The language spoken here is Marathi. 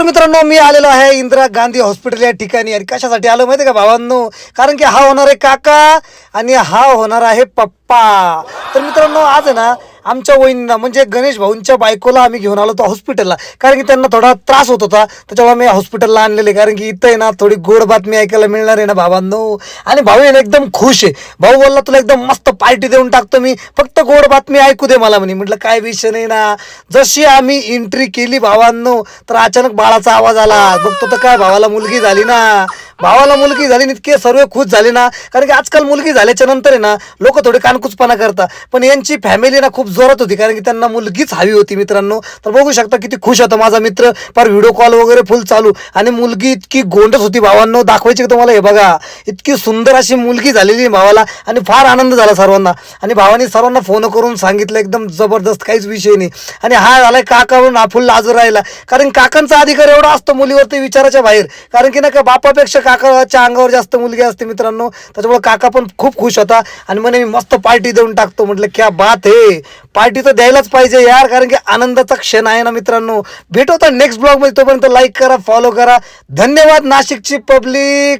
तर मित्रांनो मी आलेलो आहे इंदिरा गांधी हॉस्पिटल या ठिकाणी. आणि कशासाठी आलो माहिती आहे का भावांनो? कारण की हा होणार आहे काका आणि हा होणार आहे पप्पा. तर मित्रांनो आज आहे ना आमच्या वहिनींना म्हणजे गणेश भाऊंच्या बायकोला आम्ही घेऊन आलो होतो हॉस्पिटलला. कारण की त्यांना थोडा त्रास होत होता, त्याच्यामुळे मी हॉस्पिटलला आणलेले. कारण की इथं आहे ना थोडी गोड बातमी ऐकायला मिळणार आहे ना भावांनो. आणि भाऊ आहे ना एकदम खुश आहे. भाऊ बोलला तुला एकदम मस्त पार्टी देऊन टाकतो मी, फक्त गोड बातमी ऐकू दे मला म्हणे. म्हटलं काय विषय नाही ना. जशी आम्ही एंट्री केली भावांनो तर अचानक बाळाचा आवाज आला. बघतो तर काय भावाला मुलगी झाली ना. भावाला मुलगी झाली, इतके सर्व खुश झाले ना. कारण की आजकाल मुलगी झाल्याच्या नंतर आहे ना लोक थोडे कानकुचपणा करतात, पण यांची फॅमिली ना खूप जोरात होती कारण की त्यांना मुलगीच हवी होती मित्रांनो. तर बघू शकता किती खुश होता माझा मित्र. फार व्हिडिओ कॉल वगैरे फुल चालू. आणि मुलगी इतकी गोंडस होती भावांनो, दाखवायची तुम्हाला. हे बघा इतकी सुंदर अशी मुलगी झालेली भावाला. आणि फार आनंद झाला सर्वांना. आणि भावाने सर्वांना फोन करून सांगितलं एकदम जबरदस्त, काहीच विषय नाही. आणि हा झालाय काकावरून हा फुल लाजून राहिला. कारण काकांचा अधिकार एवढा असतो मुलीवरती विचाराच्या बाहेर. कारण की ना का बापापेक्षा काकाच्या अंगावर जास्त मुलगी असते मित्रांनो. त्याच्यामुळे काका पण खूप खुश होता आणि म्हणे मी मस्त पार्टी देऊन टाकतो. म्हटलं क्या बात आहे, पार्टी तर द्यायलाच पाहिजे यार. कारण की आनंदाचा क्षण आहे ना मित्रांनो. भेटू आता नेक्स्ट ब्लॉग मध्ये. तोपर्यंत लाईक करा, फॉलो करा. धन्यवाद नाशिकची पब्लिक.